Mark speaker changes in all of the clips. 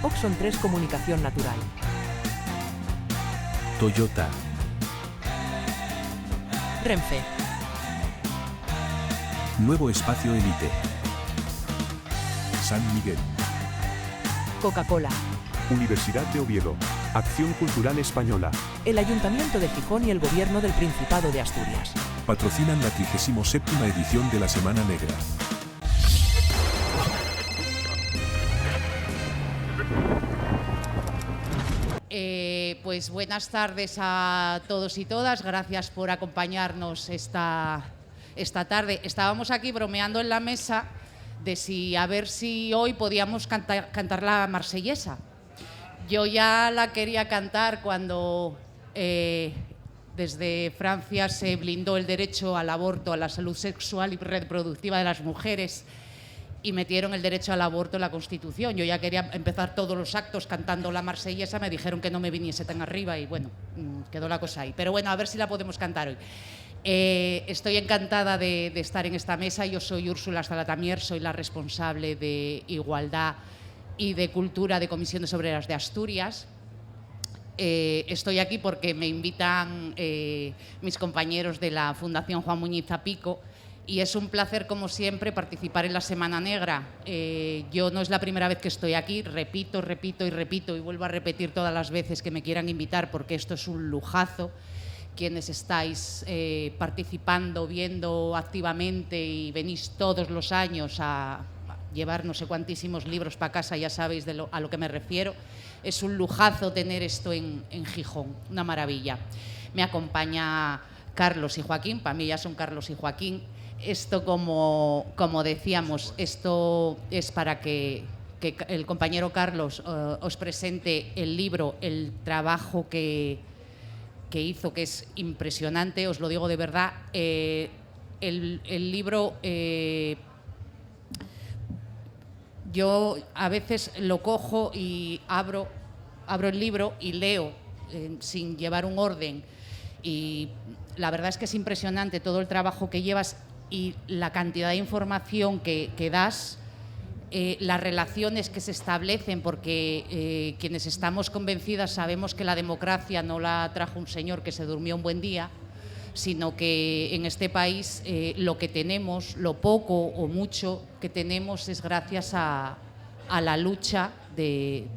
Speaker 1: Oxon 3 Comunicación Natural.
Speaker 2: Toyota.
Speaker 1: Renfe.
Speaker 2: Nuevo Espacio Elite. San Miguel.
Speaker 1: Coca-Cola.
Speaker 3: Universidad de Oviedo. Acción Cultural Española.
Speaker 1: El Ayuntamiento de Gijón y el Gobierno del Principado de Asturias.
Speaker 2: Patrocinan la 37ª edición de la Semana Negra.
Speaker 4: Pues buenas tardes a todos y todas. Gracias por acompañarnos esta tarde. Estábamos aquí bromeando en la mesa de a ver si hoy podíamos cantar la marsellesa. Yo ya la quería cantar cuando desde Francia se blindó el derecho al aborto, a la salud sexual y reproductiva de las mujeres y metieron el derecho al aborto en la Constitución. Yo ya quería empezar todos los actos cantando la marsellesa, me dijeron que no me viniese tan arriba y bueno, quedó la cosa ahí. Pero bueno, a ver si la podemos cantar hoy. Estoy encantada de estar en esta mesa. Yo soy Úrsula Zalatamier, soy la responsable de Igualdad y de Cultura de Comisiones Obreras de Asturias. Estoy aquí porque me invitan mis compañeros de la Fundación Juan Muñiz Zapico y es un placer, como siempre, participar en la Semana Negra. Yo no es la primera vez que estoy aquí, repito y vuelvo a repetir todas las veces que me quieran invitar porque esto es un lujazo. Quienes estáis participando, viendo activamente y venís todos los años a llevar no sé cuantísimos libros para casa, ya sabéis a lo que me refiero. Es un lujazo tener esto en Gijón, una maravilla. Me acompaña Carlos y Joaquín, para mí ya son Carlos y Joaquín. Esto, como decíamos, esto es para que el compañero Carlos os presente el libro, el trabajo que hizo, que es impresionante, os lo digo de verdad. El libro, yo a veces lo cojo y abro el libro y leo sin llevar un orden y la verdad es que es impresionante todo el trabajo que llevas y la cantidad de información que das, las relaciones que se establecen, porque quienes estamos convencidas sabemos que la democracia no la trajo un señor que se durmió un buen día, sino que en este país lo que tenemos, lo poco o mucho que tenemos, es gracias a la lucha de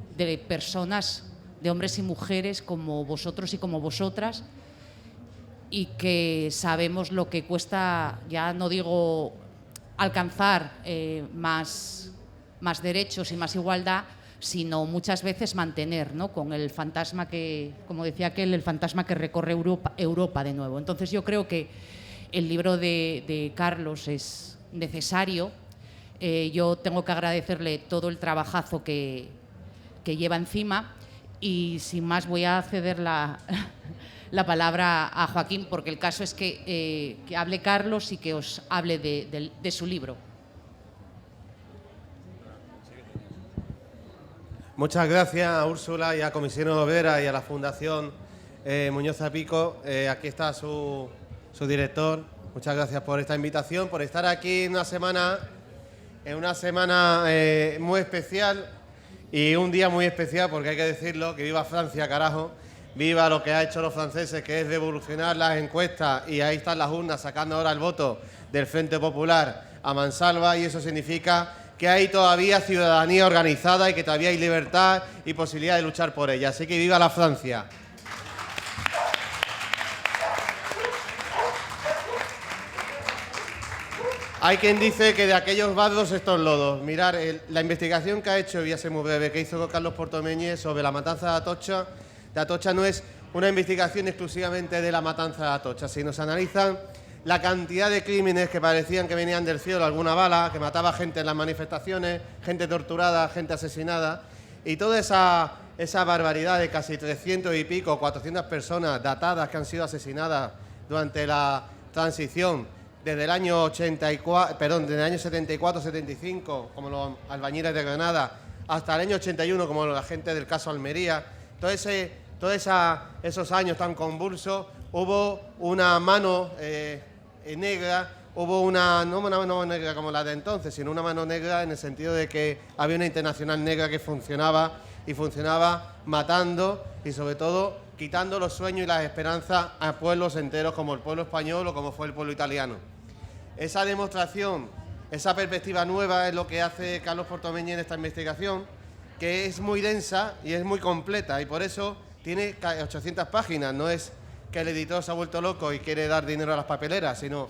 Speaker 4: personas, de hombres y mujeres como vosotros y como vosotras, y que sabemos lo que cuesta, ya no digo alcanzar más derechos y más igualdad, sino muchas veces mantener, ¿no? Con el fantasma que, como decía aquel, el fantasma que recorre Europa de nuevo. Entonces yo creo que el libro de Carlos es necesario. Yo tengo que agradecerle todo el trabajazo que lleva encima y sin más voy a ceder la palabra a Joaquín, porque el caso es que hable Carlos y que os hable de su libro.
Speaker 5: Muchas gracias a Úrsula y a Comisiones Obreras y a la Fundación Muñoz Zapico. Aquí está su director. Muchas gracias por esta invitación, por estar aquí en una semana muy especial y un día muy especial, porque hay que decirlo, que viva Francia, carajo. Viva lo que ha hecho los franceses, que es devolucionar las encuestas, y ahí están las urnas sacando ahora el voto del Frente Popular a mansalva, y eso significa que hay todavía ciudadanía organizada y que todavía hay libertad y posibilidad de luchar por ella. Así que viva la Francia. Hay quien dice que de aquellos bardos estos lodos. Mirar, la investigación que ha hecho, voy a ser muy breve, que hizo Carlos Portomeñez sobre la matanza de Atocha no es una investigación exclusivamente de la matanza de Atocha. Si nos analizan la cantidad de crímenes que parecían que venían del cielo, alguna bala, que mataba gente en las manifestaciones, gente torturada, gente asesinada, y toda esa barbaridad de casi 300 y pico, 400 personas datadas que han sido asesinadas durante la transición desde el año 74-75, como los albañiles de Granada, hasta el año 81, como la gente del caso Almería. Todos esos años tan convulsos, hubo una mano negra, hubo no una mano negra como la de entonces, sino una mano negra en el sentido de que había una internacional negra que funcionaba y funcionaba matando y sobre todo quitando los sueños y las esperanzas a pueblos enteros como el pueblo español o como fue el pueblo italiano. Esa demostración, esa perspectiva nueva es lo que hace Carlos Portomegni en esta investigación, que es muy densa y es muy completa y por eso tiene 800 páginas. No es que el editor se ha vuelto loco y quiere dar dinero a las papeleras, sino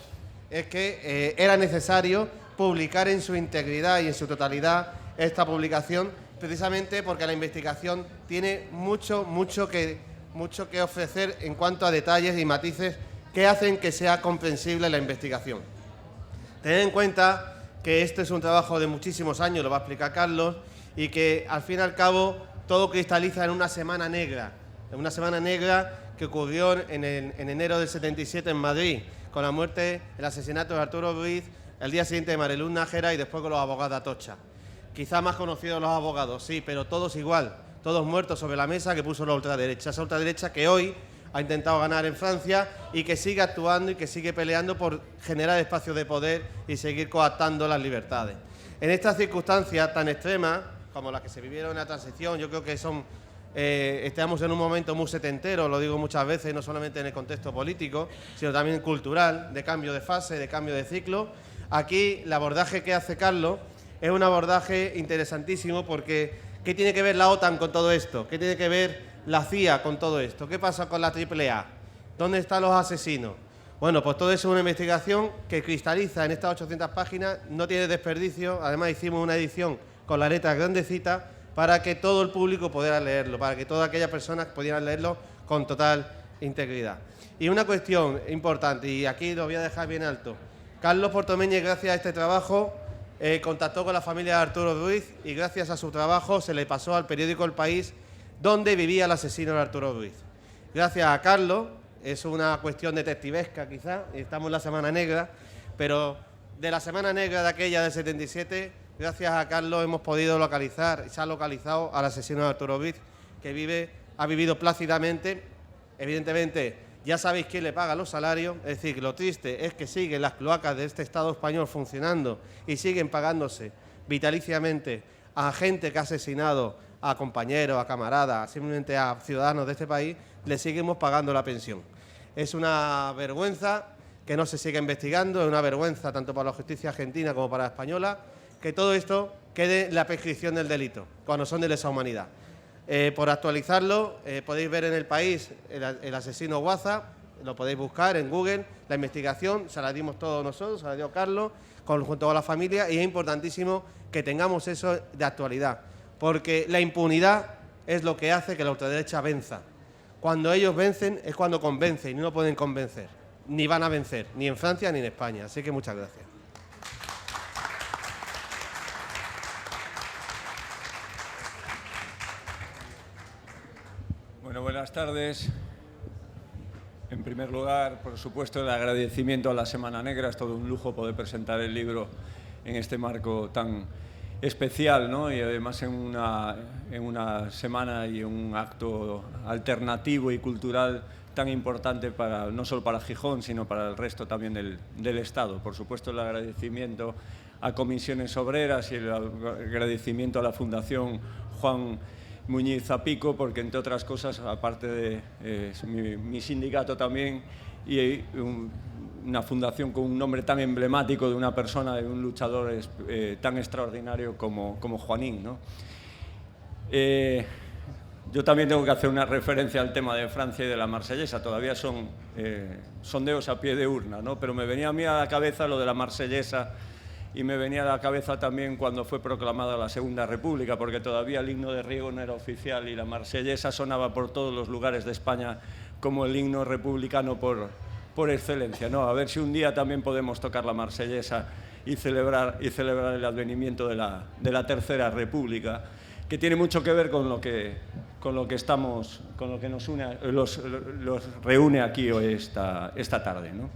Speaker 5: es que era necesario publicar en su integridad y en su totalidad esta publicación, precisamente porque la investigación tiene mucho que ofrecer en cuanto a detalles y matices que hacen que sea comprensible la investigación. Tened en cuenta que este es un trabajo de muchísimos años, lo va a explicar Carlos, y que al fin y al cabo todo cristaliza en una semana negra que ocurrió en enero del 77 en Madrid, con la muerte, el asesinato de Arturo Ruiz, el día siguiente de Mariluz Nájera y después con los abogados de Atocha. Quizá más conocidos los abogados, sí, pero todos igual, todos muertos sobre la mesa que puso la ultraderecha, esa ultraderecha que hoy ha intentado ganar en Francia y que sigue actuando y que sigue peleando por generar espacios de poder y seguir coartando las libertades. En estas circunstancias tan extremas como las que se vivieron en la transición, yo creo que estamos en un momento muy setentero, lo digo muchas veces, no solamente en el contexto político, sino también cultural, de cambio de fase, de cambio de ciclo. Aquí el abordaje que hace Carlos es un abordaje interesantísimo porque ¿qué tiene que ver la OTAN con todo esto? ¿Qué tiene que ver la CIA con todo esto? ¿Qué pasa con la AAA? ¿Dónde están los asesinos? Bueno, pues todo eso es una investigación que cristaliza en estas 800 páginas, no tiene desperdicio, además hicimos una edición con la letra grandecita para que todo el público pudiera leerlo, para que todas aquellas personas pudieran leerlo con total integridad. Y una cuestión importante, y aquí lo voy a dejar bien alto. Carlos Portomegni, gracias a este trabajo, contactó con la familia de Arturo Ruiz y gracias a su trabajo se le pasó al periódico El País donde vivía el asesino de Arturo Ruiz. Gracias a Carlos, es una cuestión detectivesca quizá, estamos en la Semana Negra, pero de la Semana Negra de aquella del 77, gracias a Carlos hemos podido localizar, y se ha localizado al asesino de Arturo Ruiz, que ha vivido plácidamente. Evidentemente, ya sabéis quién le paga los salarios, es decir, lo triste es que siguen las cloacas de este Estado español funcionando y siguen pagándose vitaliciamente a gente que ha asesinado a compañeros, a camaradas, simplemente a ciudadanos de este país, le seguimos pagando la pensión. Es una vergüenza que no se siga investigando, es una vergüenza tanto para la justicia argentina como para la española, que todo esto quede en la prescripción del delito, cuando son de lesa humanidad. Por actualizarlo, podéis ver en El País el asesino Guaza, lo podéis buscar en Google, la investigación, se la dimos todos nosotros, se la dio Carlos, junto con la familia, y es importantísimo que tengamos eso de actualidad, porque la impunidad es lo que hace que la ultraderecha venza. Cuando ellos vencen es cuando convencen y no pueden convencer, ni van a vencer, ni en Francia ni en España. Así que muchas gracias.
Speaker 6: Bueno, buenas tardes. En primer lugar, por supuesto, el agradecimiento a la Semana Negra. Es todo un lujo poder presentar el libro en este marco tan especial, ¿no? Y además en una semana y un acto alternativo y cultural tan importante no solo para Gijón, sino para el resto también del Estado. Por supuesto, el agradecimiento a Comisiones Obreras y el agradecimiento a la Fundación Juan Muñiz Zapico, porque entre otras cosas, aparte de mi sindicato también, y una fundación con un nombre tan emblemático de una persona, de un luchador tan extraordinario como Juanín, ¿no? Yo también tengo que hacer una referencia al tema de Francia y de la Marsellesa. Todavía son sondeos a pie de urna, ¿no? Pero me venía a mí a la cabeza lo de la Marsellesa y me venía a la cabeza también cuando fue proclamada la Segunda República, porque todavía el himno de Riego no era oficial y la Marsellesa sonaba por todos los lugares de España como el himno republicano por excelencia, ¿no? A ver si un día también podemos tocar la Marsellesa y celebrar el advenimiento de la Tercera República, que tiene mucho que ver con lo que nos une, los reúne aquí hoy esta tarde, ¿no?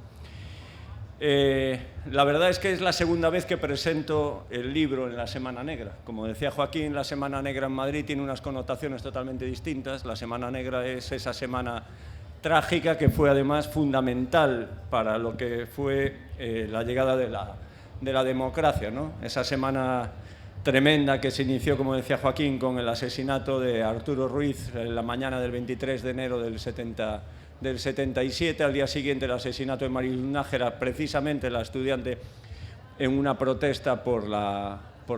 Speaker 6: La verdad es que es la segunda vez que presento el libro en la Semana Negra. Como decía Joaquín, la Semana Negra en Madrid tiene unas connotaciones totalmente distintas. La Semana Negra es esa semana trágica que fue además fundamental para lo que fue la llegada de la democracia, ¿no? Esa semana tremenda que se inició, como decía Joaquín, con el asesinato de Arturo Ruiz en la mañana del 23 de enero del 77. Al día siguiente el asesinato de Mariluz Nájera, precisamente la estudiante, en una protesta por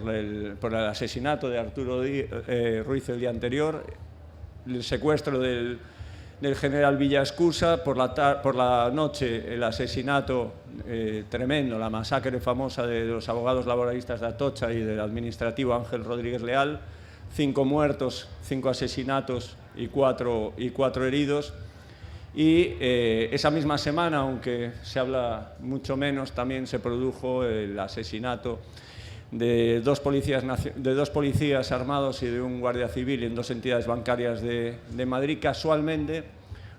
Speaker 6: el asesinato de Arturo Ruiz el día anterior, el secuestro del general Villaescusa, por la noche el asesinato tremendo, la masacre famosa de los abogados laboralistas de Atocha y del administrativo Ángel Rodríguez Leal, 5 muertos, 5 asesinatos y 4 heridos. Y esa misma semana, aunque se habla mucho menos, también se produjo el asesinato de dos policías armados y de un guardia civil en 2 entidades bancarias de Madrid, casualmente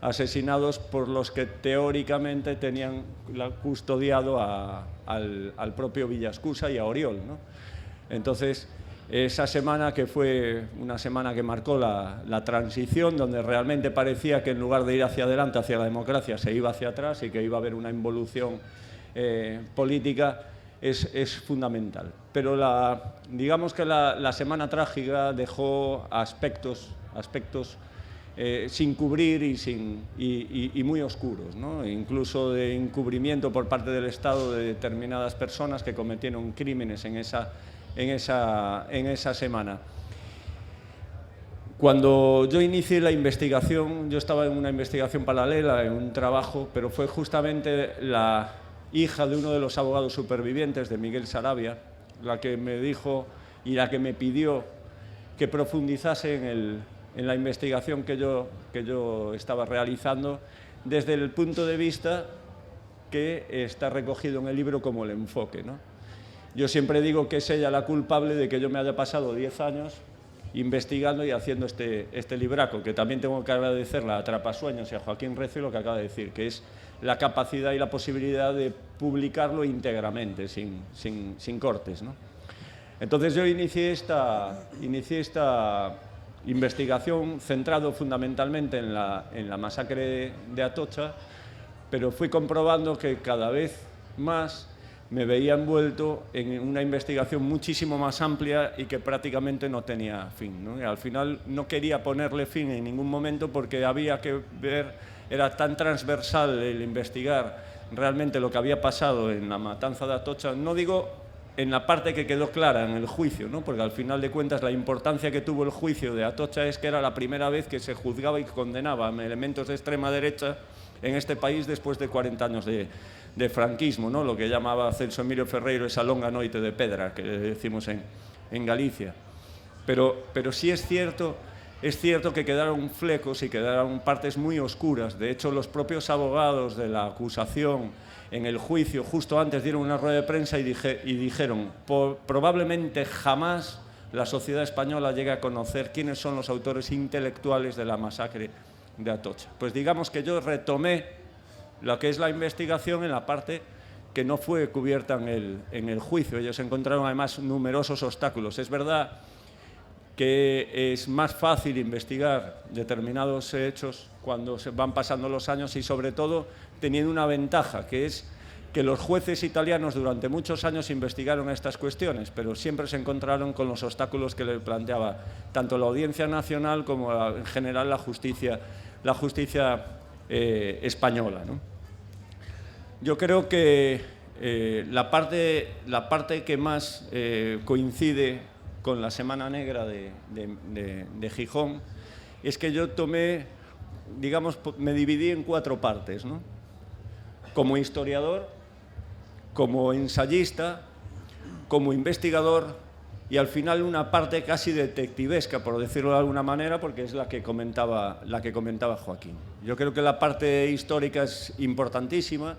Speaker 6: asesinados por los que teóricamente tenían custodiado al propio Villaescusa y a Oriol, ¿no? Entonces, esa semana, que fue una semana que marcó la transición, donde realmente parecía que en lugar de ir hacia adelante, hacia la democracia, se iba hacia atrás y que iba a haber una involución política, es fundamental. Pero digamos que la semana trágica dejó aspectos sin cubrir y muy oscuros, ¿no? Incluso de encubrimiento por parte del Estado de determinadas personas que cometieron crímenes en esa semana. Cuando yo inicié la investigación, yo estaba en una investigación paralela, en un trabajo, pero fue justamente la hija de uno de los abogados supervivientes, de Miguel Sarabia, la que me dijo y la que me pidió que profundizase en la investigación que yo estaba realizando desde el punto de vista que está recogido en el libro como el enfoque, ¿no? Yo siempre digo que es ella la culpable de que yo me haya pasado 10 años investigando y haciendo este libraco, que también tengo que agradecerle a Atrapasueños y a Joaquín Recio lo que acaba de decir, que es la capacidad y la posibilidad de publicarlo íntegramente, sin cortes, ¿no? Entonces yo inicié esta investigación centrado fundamentalmente en la masacre de Atocha, pero fui comprobando que cada vez más me veía envuelto en una investigación muchísimo más amplia y que prácticamente no tenía fin, ¿no? Y al final no quería ponerle fin en ningún momento porque había que ver, era tan transversal el investigar realmente lo que había pasado en la matanza de Atocha, no digo en la parte que quedó clara en el juicio, ¿no? Porque al final de cuentas la importancia que tuvo el juicio de Atocha es que era la primera vez que se juzgaba y condenaba a elementos de extrema derecha en este país después de 40 años de franquismo, ¿no? Lo que llamaba Celso Emilio Ferreiro esa longa noite de pedra, que decimos en Galicia. Pero sí es cierto que quedaron flecos y quedaron partes muy oscuras. De hecho, los propios abogados de la acusación en el juicio, justo antes, dieron una rueda de prensa y dijeron: probablemente jamás la sociedad española llegue a conocer quiénes son los autores intelectuales de la masacre de Atocha. Pues digamos que yo retomé lo que es la investigación en la parte que no fue cubierta en el juicio. Ellos encontraron además numerosos obstáculos. Es verdad que es más fácil investigar determinados hechos cuando se van pasando los años y sobre todo teniendo una ventaja, que es que los jueces italianos durante muchos años investigaron estas cuestiones, pero siempre se encontraron con los obstáculos que le planteaba tanto la Audiencia Nacional como en general la justicia española, ¿no? Yo creo que la parte que más coincide con la Semana Negra de Gijón es que yo tomé, digamos, me dividí en 4 partes, ¿no? Como historiador, como ensayista, como investigador y al final una parte casi detectivesca, por decirlo de alguna manera, porque es la que comentaba Joaquín. Yo creo que la parte histórica es importantísima,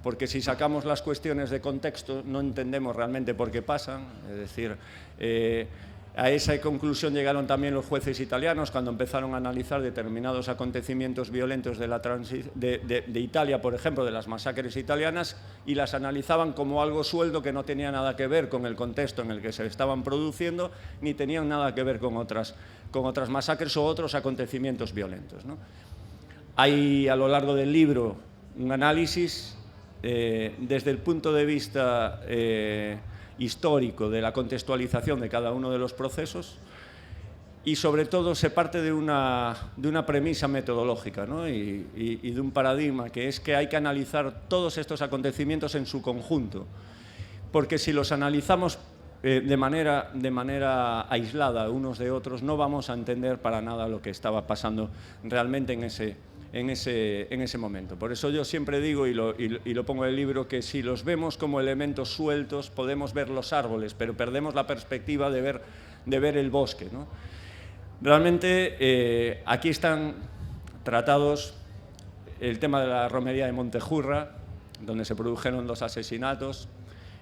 Speaker 6: porque si sacamos las cuestiones de contexto no entendemos realmente por qué pasan. Es decir, a esa conclusión llegaron también los jueces italianos cuando empezaron a analizar determinados acontecimientos violentos de Italia, por ejemplo, de las masacres italianas, y las analizaban como algo sueldo que no tenía nada que ver con el contexto en el que se estaban produciendo, ni tenían nada que ver con otras masacres o otros acontecimientos violentos, ¿no? Hay a lo largo del libro un análisis desde el punto de vista histórico de la contextualización de cada uno de los procesos, y sobre todo se parte de una premisa metodológica, ¿no? y de un paradigma, que es que hay que analizar todos estos acontecimientos en su conjunto, porque si los analizamos de manera aislada unos de otros, no vamos a entender para nada lo que estaba pasando realmente en ese momento. Por eso yo siempre digo, y lo pongo en el libro, que si los vemos como elementos sueltos, podemos ver los árboles, pero perdemos la perspectiva de ver el bosque, ¿no? Realmente aquí están tratados el tema de la romería de Montejurra, donde se produjeron 2 asesinatos.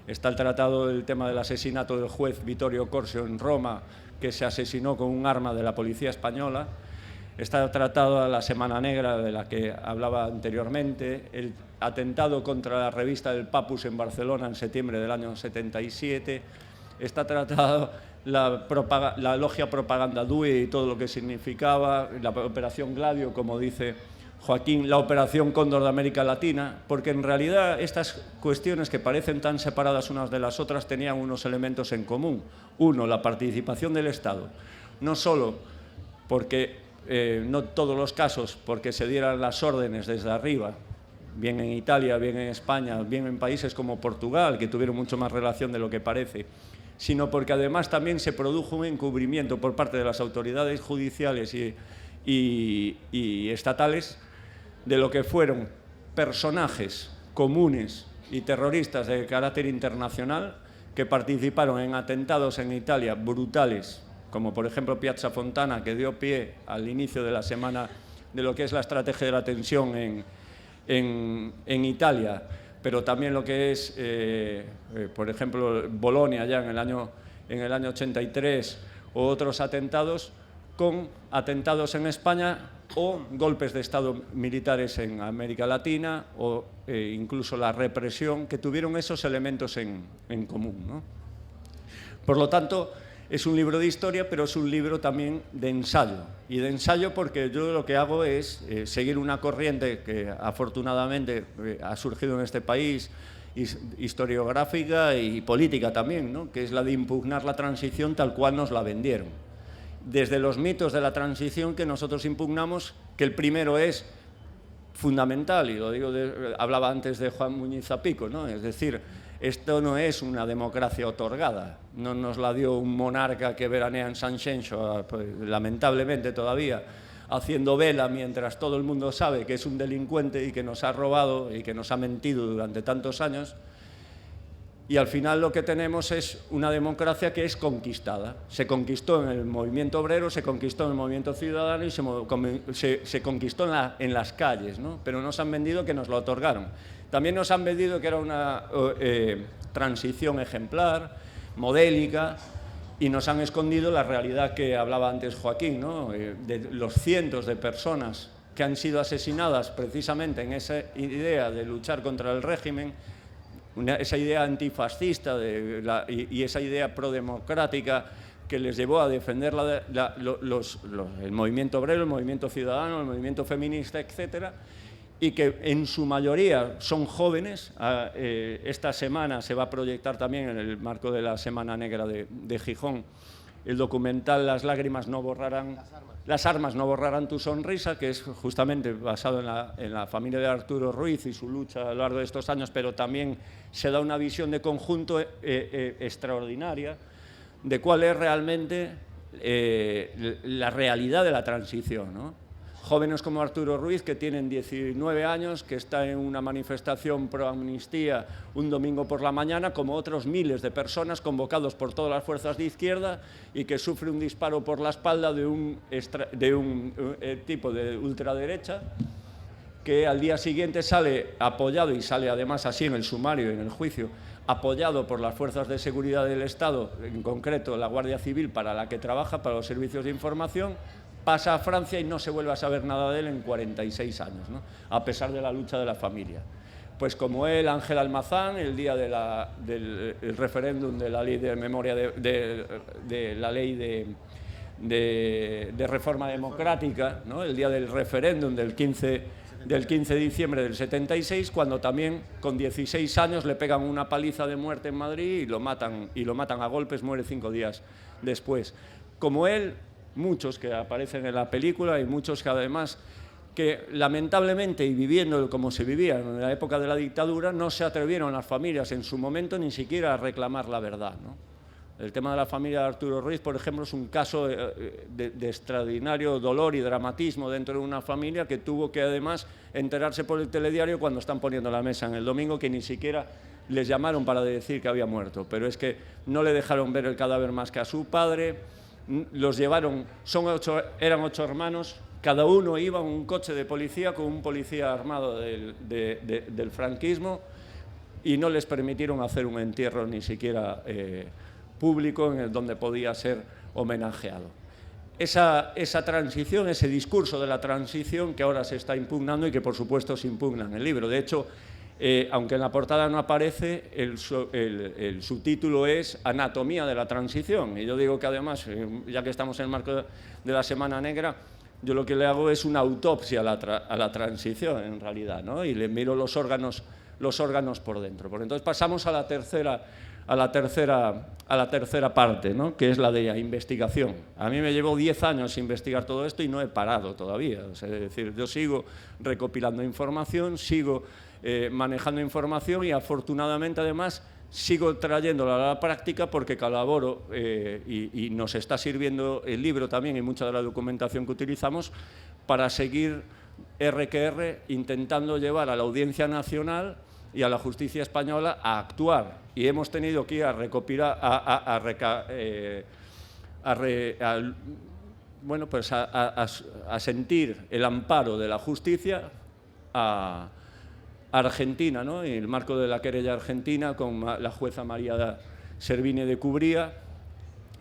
Speaker 6: Está tratado el tema del asesinato del juez Vittorio Corsio en Roma, que se asesinó con un arma de la policía española. Está tratada la Semana Negra, de la que hablaba anteriormente, el atentado contra la revista del Papus en Barcelona en septiembre del año 77. Está tratado la logia Propaganda Due y todo lo que significaba, la Operación Gladio, como dice Joaquín, la Operación Cóndor de América Latina, porque en realidad estas cuestiones que parecen tan separadas unas de las otras tenían unos elementos en común. Uno, la participación del Estado, no solo porque, no todos los casos, porque se dieran las órdenes desde arriba, bien en Italia, bien en España, bien en países como Portugal, que tuvieron mucho más relación de lo que parece, sino porque además también se produjo un encubrimiento por parte de las autoridades judiciales y estatales de lo que fueron personajes comunes y terroristas de carácter internacional que participaron en atentados en Italia brutales, como por ejemplo Piazza Fontana, que dio pie al inicio de la semana de lo que es la estrategia de la tensión en Italia, pero también lo que es, por ejemplo, Bolonia ya en el año 83, o otros atentados, con atentados en España o golpes de Estado militares en América Latina, o incluso la represión, que tuvieron esos elementos en común, ¿no? Por lo tanto, es un libro de historia, pero es un libro también de ensayo. Y de ensayo porque yo lo que hago es seguir una corriente que afortunadamente ha surgido en este país, historiográfica y política también, ¿no? Que es la de impugnar la transición tal cual nos la vendieron. Desde los mitos de la transición que nosotros impugnamos, que el primero es fundamental, y lo digo, hablaba antes de Juan Muñiz Zapico, ¿no? Es decir, esto no es una democracia otorgada, no nos la dio un monarca que veranea en San Xenxo, pues, lamentablemente todavía, haciendo vela mientras todo el mundo sabe que es un delincuente y que nos ha robado y que nos ha mentido durante tantos años. Y al final lo que tenemos es una democracia que es conquistada. Se conquistó en el movimiento obrero, se conquistó en el movimiento ciudadano y se conquistó en las calles, ¿no? Pero nos han vendido que nos lo otorgaron. También nos han vendido que era una transición ejemplar, modélica, y nos han escondido la realidad que hablaba antes Joaquín, ¿no? De los cientos de personas que han sido asesinadas precisamente en esa idea de luchar contra el régimen, esa idea antifascista y esa idea prodemocrática que les llevó a defender el movimiento obrero, el movimiento ciudadano, el movimiento feminista, etcétera, y que en su mayoría son jóvenes. Esta semana se va a proyectar también, en el marco de la Semana Negra de Gijón, el documental Las lágrimas no borrarán, las armas no borrarán tu sonrisa, que es justamente basado en la familia de Arturo Ruiz y su lucha a lo largo de estos años, pero también se da una visión de conjunto extraordinaria de cuál es realmente la realidad de la transición, ¿no? Jóvenes como Arturo Ruiz, que tienen 19 años, que está en una manifestación pro amnistía un domingo por la mañana, como otros miles de personas convocados por todas las fuerzas de izquierda, y que sufre un disparo por la espalda de un tipo de ultraderecha, que al día siguiente sale apoyado, y sale además así en el sumario y en el juicio, apoyado por las fuerzas de seguridad del Estado, en concreto la Guardia Civil, para la que trabaja, para los servicios de información, pasa a Francia y no se vuelve a saber nada de él en 46 años, ¿no? A pesar de la lucha de la familia. Pues como él, Ángel Almazán, el día del referéndum de la ley de memoria de la ley de reforma democrática, ¿no? El día del referéndum del 15 del 15 de diciembre del 76, cuando también con 16 años le pegan una paliza de muerte en Madrid y lo matan a golpes, muere 5 días después. Como él, muchos que aparecen en la película y muchos que además, que lamentablemente, y viviendo como se vivía en la época de la dictadura, no se atrevieron las familias en su momento ni siquiera a reclamar la verdad, ¿no? El tema de la familia de Arturo Ruiz, por ejemplo, es un caso de extraordinario dolor y dramatismo dentro de una familia que tuvo que además enterarse por el telediario cuando están poniendo la mesa en el domingo, que ni siquiera les llamaron para decir que había muerto, pero es que no le dejaron ver el cadáver más que a su padre, los llevaron, eran 8 hermanos, cada uno iba en un coche de policía con un policía armado del franquismo y no les permitieron hacer un entierro ni siquiera público en el donde podía ser homenajeado. Esa transición, ese discurso de la transición que ahora se está impugnando y que por supuesto se impugna en el libro. De hecho, aunque en la portada no aparece, el subtítulo es Anatomía de la transición. Y yo digo que además, ya que estamos en el marco de la Semana Negra, yo lo que le hago es una autopsia a la transición, en realidad, ¿no? Y le miro los órganos por dentro. Por entonces pasamos a la tercera parte, ¿no? Que es la de la investigación. A mí me llevó 10 años investigar todo esto y no he parado todavía. O sea, es decir, yo sigo recopilando información, sigo manejando información y afortunadamente además sigo trayéndola a la práctica porque colaboro y nos está sirviendo el libro también y mucha de la documentación que utilizamos para seguir R intentando llevar a la Audiencia Nacional y a la justicia española a actuar. Y hemos tenido que ir a recopilar, a sentir el amparo de la justicia a Argentina, ¿no? En el marco de la querella argentina con la jueza María Servini de Cubría.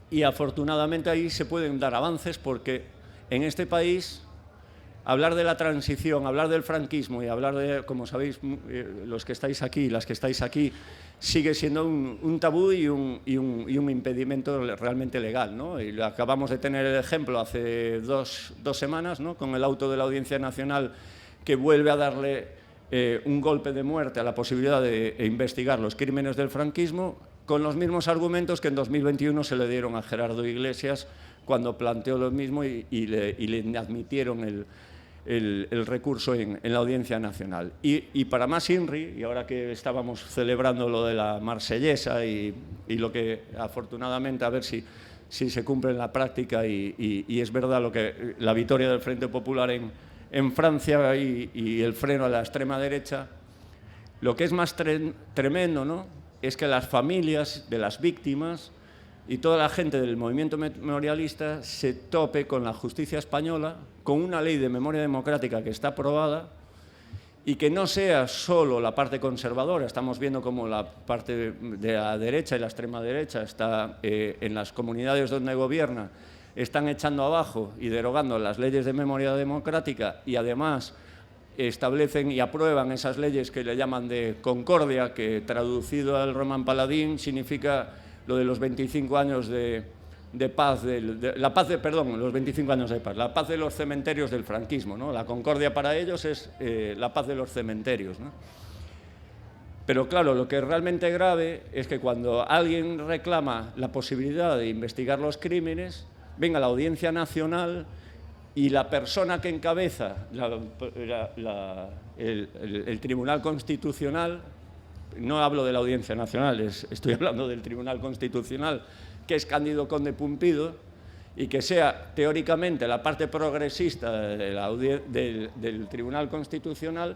Speaker 6: Y afortunadamente ahí se pueden dar avances porque en este país hablar de la transición, hablar del franquismo y hablar de, como sabéis, los que estáis aquí, las que estáis aquí, sigue siendo un tabú y un impedimento realmente legal, ¿no? Y acabamos de tener el ejemplo hace dos semanas, ¿no? Con el auto de la Audiencia Nacional que vuelve a darle un golpe de muerte a la posibilidad de investigar los crímenes del franquismo, con los mismos argumentos que en 2021 se le dieron a Gerardo Iglesias cuando planteó lo mismo y le admitieron el recurso en la Audiencia Nacional. Y para más INRI, y ahora que estábamos celebrando lo de la Marsellesa y lo que afortunadamente a ver si se cumple en la práctica y es verdad lo que la victoria del Frente Popular en Francia y el freno a la extrema derecha, lo que es más tremendo, ¿no? Es que las familias de las víctimas y toda la gente del movimiento memorialista se tope con la justicia española, con una ley de memoria democrática que está aprobada y que no sea solo la parte conservadora. Estamos viendo cómo la parte de la derecha y la extrema derecha está en las comunidades donde gobierna, están echando abajo y derogando las leyes de memoria democrática y además establecen y aprueban esas leyes que le llaman de concordia, que traducido al román paladín significa lo de los 25 años de paz, los 25 años de paz, la paz de los cementerios del franquismo, ¿no? La concordia para ellos es la paz de los cementerios, ¿no? Pero claro, lo que es realmente grave es que cuando alguien reclama la posibilidad de investigar los crímenes, venga la Audiencia Nacional y la persona que encabeza el Tribunal Constitucional, no hablo de la Audiencia Nacional, estoy hablando del Tribunal Constitucional, que es Cándido Conde Pumpido, y que sea teóricamente la parte progresista del Tribunal Constitucional,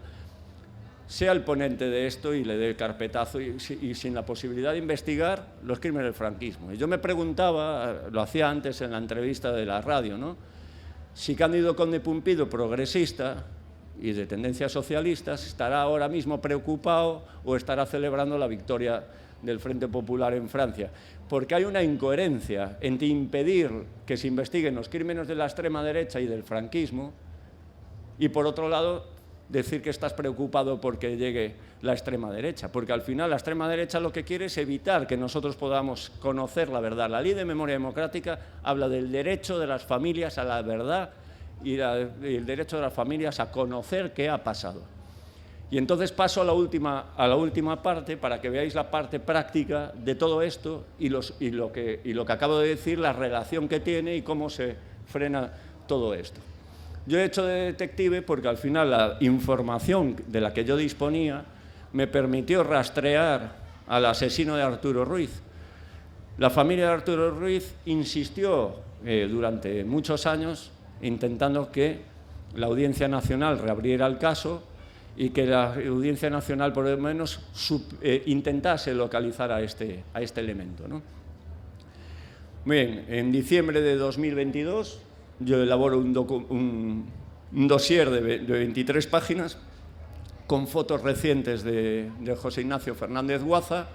Speaker 6: sea el ponente de esto y le dé carpetazo y sin la posibilidad de investigar los crímenes del franquismo. Y yo me preguntaba, lo hacía antes en la entrevista de la radio, ¿no? Si Cándido Conde Pumpido, progresista y de tendencias socialistas, estará ahora mismo preocupado o estará celebrando la victoria del Frente Popular en Francia. Porque hay una incoherencia entre impedir que se investiguen los crímenes de la extrema derecha y del franquismo y, por otro lado, decir que estás preocupado porque llegue la extrema derecha, porque al final la extrema derecha lo que quiere es evitar que nosotros podamos conocer la verdad. La Ley de Memoria Democrática habla del derecho de las familias a la verdad y el derecho de las familias a conocer qué ha pasado. Y entonces paso a la última parte para que veáis la parte práctica de todo esto y lo que acabo de decir, la relación que tiene y cómo se frena todo esto. Yo he hecho de detective porque al final la información de la que yo disponía me permitió rastrear al asesino de Arturo Ruiz. La familia de Arturo Ruiz insistió durante muchos años intentando que la Audiencia Nacional reabriera el caso y que la Audiencia Nacional por lo menos intentase localizar a este elemento, ¿no? Bien, en diciembre de 2022 yo elaboro un dossier de 23 páginas con fotos recientes de José Ignacio Fernández Guaza,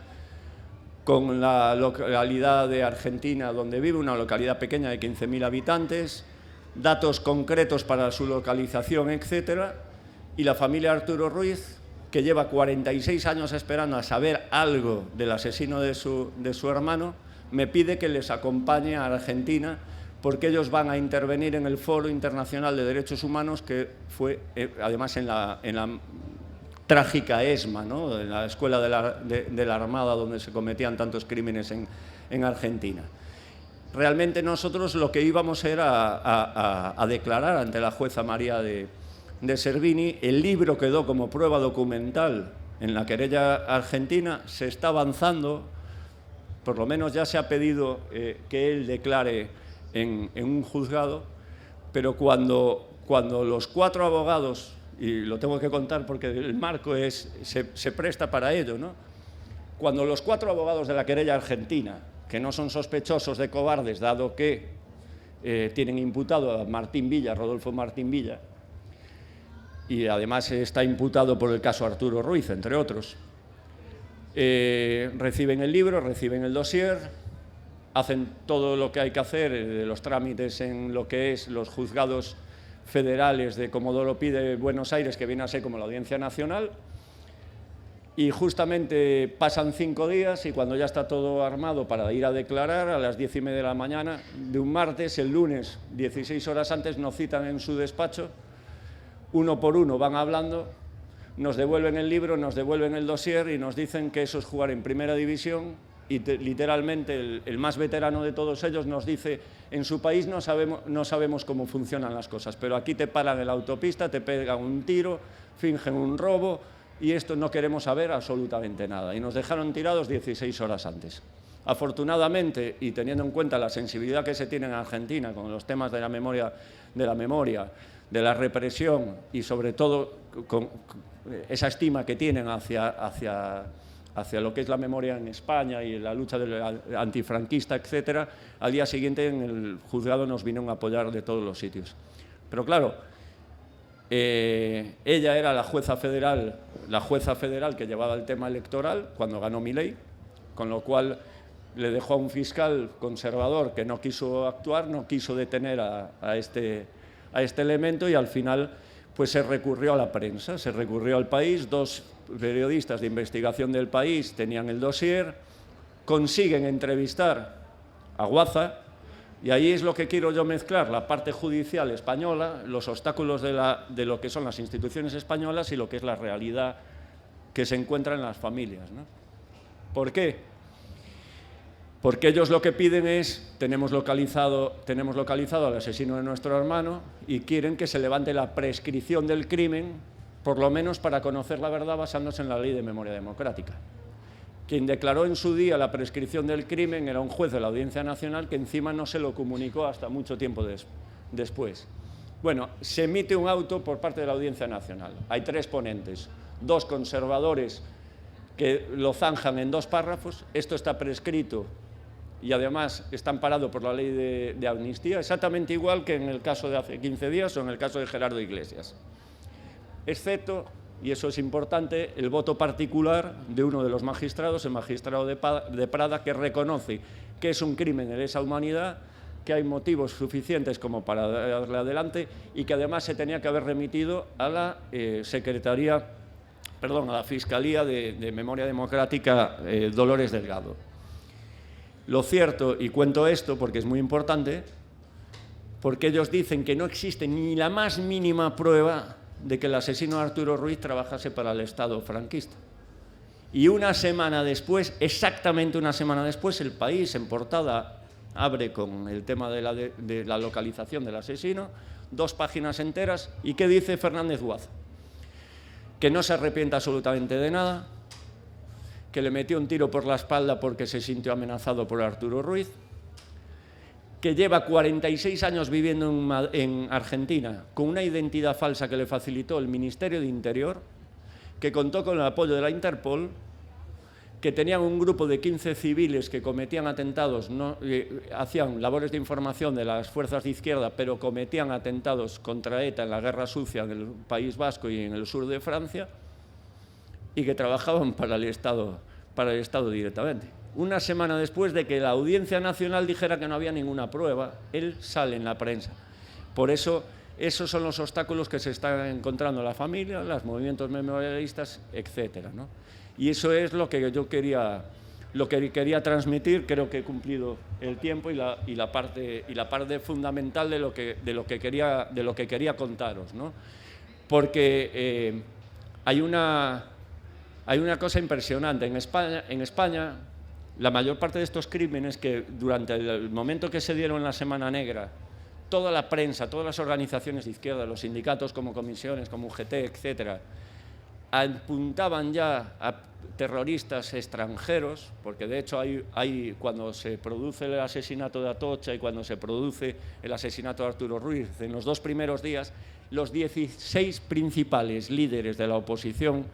Speaker 6: con la localidad de Argentina donde vive, una localidad pequeña de 15.000 habitantes, datos concretos para su localización, etcétera, y la familia Arturo Ruiz, que lleva 46 años esperando a saber algo del asesino de su hermano, me pide que les acompañe a Argentina porque ellos van a intervenir en el Foro Internacional de Derechos Humanos, que fue además en la trágica ESMA, ¿no?, en la Escuela de la Armada donde se cometían tantos crímenes en Argentina. Realmente nosotros lo que íbamos era a declarar ante la jueza María de Servini. El libro quedó como prueba documental en la querella argentina, se está avanzando, por lo menos ya se ha pedido que él declare en un juzgado, pero cuando los 4 abogados, y lo tengo que contar porque el marco se presta para ello, ¿no?, cuando los 4 abogados de la querella argentina, que no son sospechosos de cobardes, dado que tienen imputado a Martín Villa, Rodolfo Martín Villa, y además está imputado por el caso Arturo Ruiz, entre otros, reciben el libro, reciben el dossier, hacen todo lo que hay que hacer de los trámites en lo que es los juzgados federales de Comodoro Pi de Buenos Aires, que viene a ser como la Audiencia Nacional, y justamente pasan 5 días y cuando ya está todo armado para ir a declarar, a las 10:30 de la mañana de un martes, el lunes, 16 horas antes, nos citan en su despacho, uno por uno van hablando, nos devuelven el libro, nos devuelven el dossier y nos dicen que eso es jugar en primera división y literalmente el más veterano de todos ellos nos dice: en su país no sabemos cómo funcionan las cosas, pero aquí te paran en la autopista, te pegan un tiro, fingen un robo y esto no queremos saber absolutamente nada. Y nos dejaron tirados 16 horas antes. Afortunadamente, y teniendo en cuenta la sensibilidad que se tiene en Argentina con los temas de la memoria, de la represión y sobre todo con esa estima que tienen hacia lo que es la memoria en España y la lucha antifranquista, etcétera, al día siguiente en el juzgado nos vinieron a apoyar de todos los sitios. Pero claro, ella era la jueza federal que llevaba el tema electoral cuando ganó Milei, con lo cual le dejó a un fiscal conservador que no quiso actuar, no quiso detener a este elemento y al final pues se recurrió a la prensa, se recurrió al País. 2 periodistas de investigación del País tenían el dossier, consiguen entrevistar a Guaza y ahí es lo que quiero yo mezclar, la parte judicial española, los obstáculos de lo que son las instituciones españolas y lo que es la realidad que se encuentra en las familias, ¿no? ¿Por qué? Porque ellos lo que piden es, tenemos localizado al asesino de nuestro hermano y quieren que se levante la prescripción del crimen, por lo menos para conocer la verdad basándose en la Ley de Memoria Democrática. Quien declaró en su día la prescripción del crimen era un juez de la Audiencia Nacional que encima no se lo comunicó hasta mucho tiempo después. Bueno, se emite un auto por parte de la Audiencia Nacional. Hay 3 ponentes, 2 conservadores que lo zanjan en 2 párrafos. Esto está prescrito y además está amparado por la ley de amnistía, exactamente igual que en el caso de hace 15 días o en el caso de Gerardo Iglesias. Excepto, y eso es importante, el voto particular de uno de los magistrados, el magistrado de Prada, que reconoce que es un crimen de lesa humanidad, que hay motivos suficientes como para darle adelante y que además se tenía que haber remitido a la a la Fiscalía de Memoria Democrática Dolores Delgado. Lo cierto, y cuento esto porque es muy importante, porque ellos dicen que no existe ni la más mínima prueba de que el asesino Arturo Ruiz trabajase para el Estado franquista. Y una semana después, exactamente una semana después, El País en portada abre con el tema de la localización del asesino, 2 páginas enteras, ¿y qué dice Fernández Guaza? Que no se arrepiente absolutamente de nada, que le metió un tiro por la espalda porque se sintió amenazado por Arturo Ruiz, que lleva 46 años viviendo en Argentina con una identidad falsa que le facilitó el Ministerio de Interior, que contó con el apoyo de la Interpol, que tenían un grupo de 15 civiles que cometían atentados, hacían labores de información de las fuerzas de izquierda, pero cometían atentados contra ETA en la Guerra Sucia en el País Vasco y en el sur de Francia, y que trabajaban para el Estado directamente. Una semana después de que la Audiencia Nacional dijera que no había ninguna prueba, él sale en la prensa. Por eso, esos son los obstáculos que se están encontrando la familia, los movimientos memorialistas, etcétera, ¿no? Y eso es lo que yo quería transmitir. Creo que he cumplido el tiempo y la parte fundamental de lo que quería contaros, ¿no? Porque hay una cosa impresionante. En España, la mayor parte de estos crímenes que durante el momento que se dieron en la Semana Negra, toda la prensa, todas las organizaciones de izquierda, los sindicatos como comisiones, como UGT, etcétera, apuntaban ya a terroristas extranjeros, porque de hecho cuando se produce el asesinato de Atocha y cuando se produce el asesinato de Arturo Ruiz, en los 2 primeros días, los 16 principales líderes de la oposición,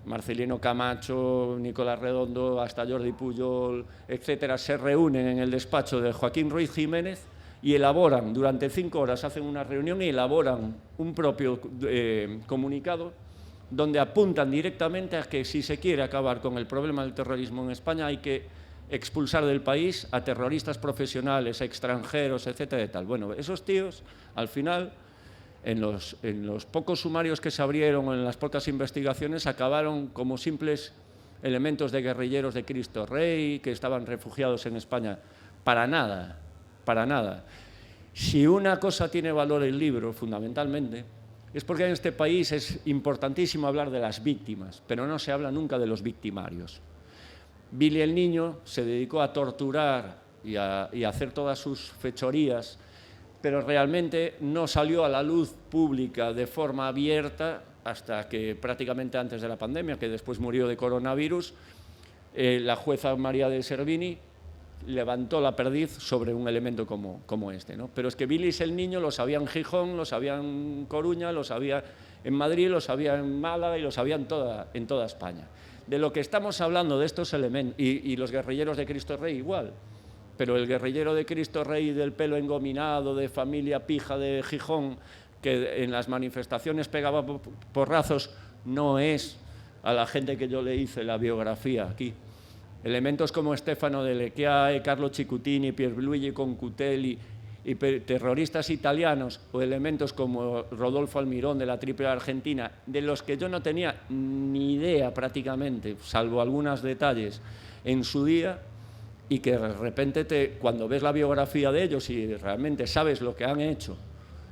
Speaker 6: Marcelino Camacho, Nicolás Redondo, hasta Jordi Pujol, etcétera, se reúnen en el despacho de Joaquín Ruiz Jiménez y elaboran, durante 5 horas hacen una reunión y elaboran un propio comunicado donde apuntan directamente a que si se quiere acabar con el problema del terrorismo en España hay que expulsar del país a terroristas profesionales, extranjeros, etcétera y tal. Bueno, esos tíos, al final, en los pocos sumarios que se abrieron, en las pocas investigaciones, acabaron como simples elementos de guerrilleros de Cristo Rey que estaban refugiados en España. Para nada, para nada. Si una cosa tiene valor el libro, fundamentalmente, es porque en este país es importantísimo hablar de las víctimas, pero no se habla nunca de los victimarios. Billy el Niño se dedicó a torturar y a hacer todas sus fechorías, pero realmente no salió a la luz pública de forma abierta hasta que prácticamente antes de la pandemia, que después murió de coronavirus, la jueza María de Servini levantó la perdiz sobre un elemento como este, ¿no? Pero es que Billy el Niño lo sabía en Gijón, lo sabía en Coruña, lo sabía en Madrid, lo sabía en Málaga y lo sabía en toda España. De lo que estamos hablando de estos elementos, y los guerrilleros de Cristo Rey igual, pero el guerrillero de Cristo Rey del pelo engominado, de familia pija de Gijón, que en las manifestaciones pegaba porrazos, no es a la gente que yo le hice la biografía aquí. Elementos como Stefano de Lecchiae, Carlo Cicuttini, Pierluigi Concutelli y terroristas italianos, o elementos como Rodolfo Almirón de la Triple Argentina, de los que yo no tenía ni idea prácticamente, salvo algunos detalles en su día, y que de repente cuando ves la biografía de ellos y realmente sabes lo que han hecho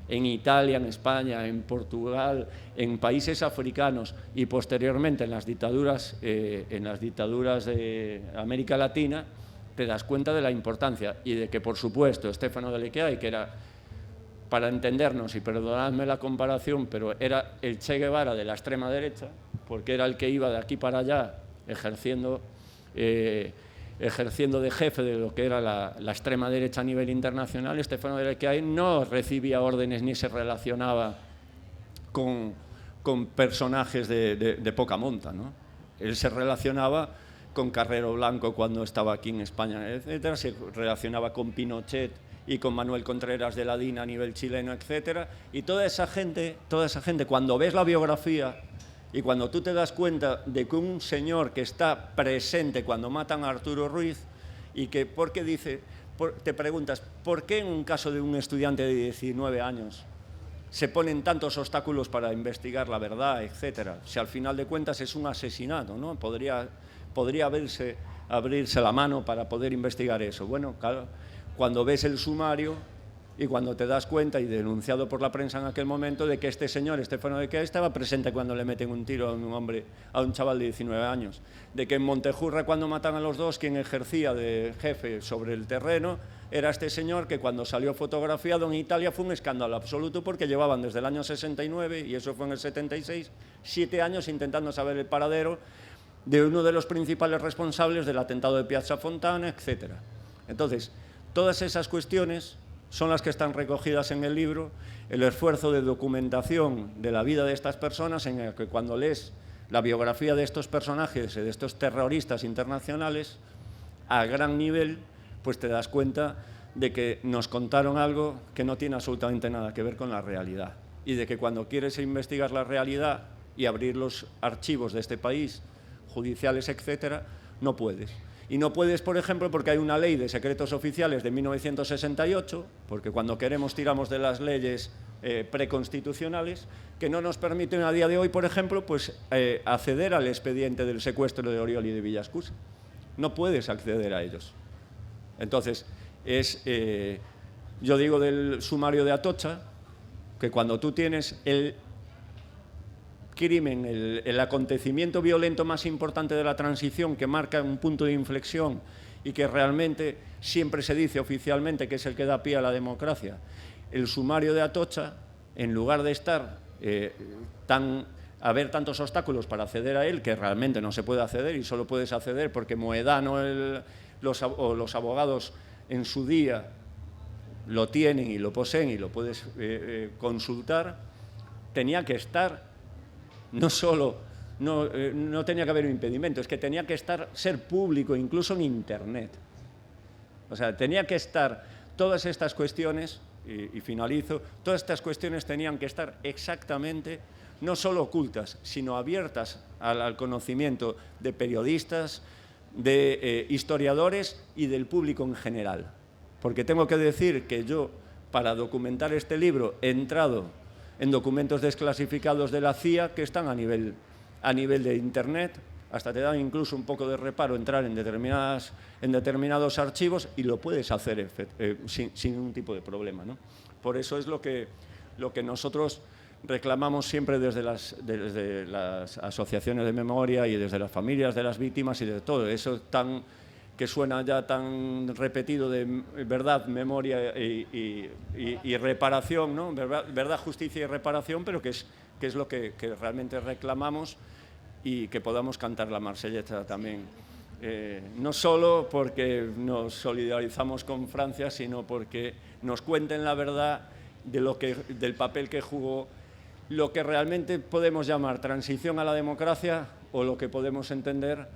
Speaker 6: en Italia, en España, en Portugal, en países africanos y posteriormente en las dictaduras de América Latina, te das cuenta de la importancia y de que, por supuesto, Stefano de Lecchiae, que era, para entendernos, y perdonadme la comparación, pero era el Che Guevara de la extrema derecha, porque era el que iba de aquí para allá ejerciendo de jefe de lo que era la extrema derecha a nivel internacional. Stefano de Lecchiae no recibía órdenes ni se relacionaba con personajes de poca monta, ¿no? Él se relacionaba con Carrero Blanco cuando estaba aquí en España, etcétera, se relacionaba con Pinochet y con Manuel Contreras de la DINA a nivel chileno, etcétera, y toda esa gente, cuando ves la biografía y cuando tú te das cuenta de que un señor que está presente cuando matan a Arturo Ruiz y que, porque dice, te preguntas, ¿por qué en un caso de un estudiante de 19 años se ponen tantos obstáculos para investigar la verdad, etcétera? Si al final de cuentas es un asesinato, ¿no? Podría abrirse la mano para poder investigar eso. Bueno, claro, cuando ves el sumario y cuando te das cuenta, y denunciado por la prensa en aquel momento, de que este señor, Estefano de Queda, estaba presente cuando le meten un tiro a un chaval de 19 años, de que en Montejurra, cuando matan a los dos, quien ejercía de jefe sobre el terreno era este señor, que cuando salió fotografiado en Italia fue un escándalo absoluto, porque llevaban desde el año 69, y eso fue en el 76, 7 años intentando saber el paradero de uno de los principales responsables del atentado de Piazza Fontana, etc. Entonces, todas esas cuestiones son las que están recogidas en el libro, el esfuerzo de documentación de la vida de estas personas, en el que cuando lees la biografía de estos personajes, de estos terroristas internacionales, a gran nivel, pues te das cuenta de que nos contaron algo que no tiene absolutamente nada que ver con la realidad, y de que cuando quieres investigar la realidad y abrir los archivos de este país, judiciales, etcétera, no puedes. Y no puedes, por ejemplo, porque hay una ley de secretos oficiales de 1968, porque cuando queremos tiramos de las leyes preconstitucionales, que no nos permiten a día de hoy, por ejemplo, pues, acceder al expediente del secuestro de Oriol y de Villascusa. No puedes acceder a ellos. Entonces, yo digo del sumario de Atocha, que cuando tú tienes el crimen, el acontecimiento violento más importante de la transición, que marca un punto de inflexión y que realmente siempre se dice oficialmente que es el que da pie a la democracia, el sumario de Atocha, en lugar de estar haber tantos obstáculos para acceder a él, que realmente no se puede acceder y solo puedes acceder porque Moedano o los abogados en su día lo tienen y lo poseen y lo puedes consultar, tenía que estar. No solo, no tenía que haber un impedimento, es que tenía que ser público, incluso en Internet. O sea, tenía que estar todas estas cuestiones, y finalizo, todas estas cuestiones tenían que estar exactamente, no solo ocultas, sino abiertas al conocimiento de periodistas, de historiadores y del público en general. Porque tengo que decir que yo, para documentar este libro, he entrado en documentos desclasificados de la CIA que están a nivel de Internet, hasta te dan incluso un poco de reparo entrar en determinados archivos, y lo puedes hacer sin ningún tipo de problema, ¿no? Por eso es lo que nosotros reclamamos siempre desde las asociaciones de memoria y desde las familias de las víctimas y de todo eso que suena ya tan repetido de verdad, memoria y reparación, ¿no? Verdad, justicia y reparación, pero que es lo que realmente reclamamos, y que podamos cantar la Marsellesa también. No solo porque nos solidarizamos con Francia, sino porque nos cuenten la verdad del papel que jugó lo que realmente podemos llamar transición a la democracia, o lo que podemos entender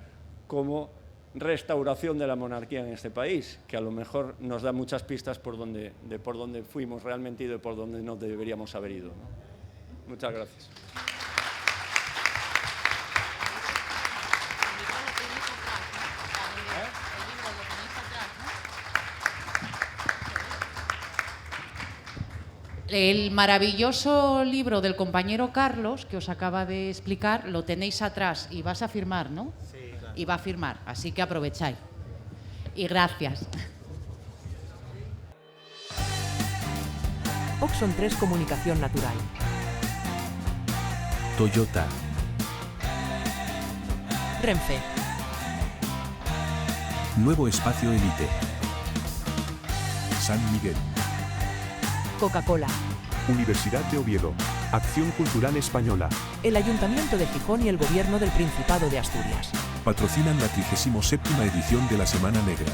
Speaker 6: como restauración de la monarquía en este país, que a lo mejor nos da muchas pistas por dónde fuimos realmente y de por dónde no deberíamos haber ido, ¿no? Muchas gracias.
Speaker 4: El maravilloso libro del compañero Carlos, que os acaba de explicar, lo tenéis atrás y vas a firmar, ¿no?
Speaker 5: Sí, claro.
Speaker 4: Y va a firmar, así que aprovecháis. Y gracias.
Speaker 1: Oxon 3 Comunicación Natural.
Speaker 2: Toyota.
Speaker 1: Renfe.
Speaker 2: Nuevo Espacio Elite. San Miguel.
Speaker 1: Coca-Cola.
Speaker 3: Universidad de Oviedo. Acción Cultural Española.
Speaker 1: El Ayuntamiento de Gijón y el Gobierno del Principado de Asturias.
Speaker 2: Patrocinan la 37ª edición de la Semana Negra.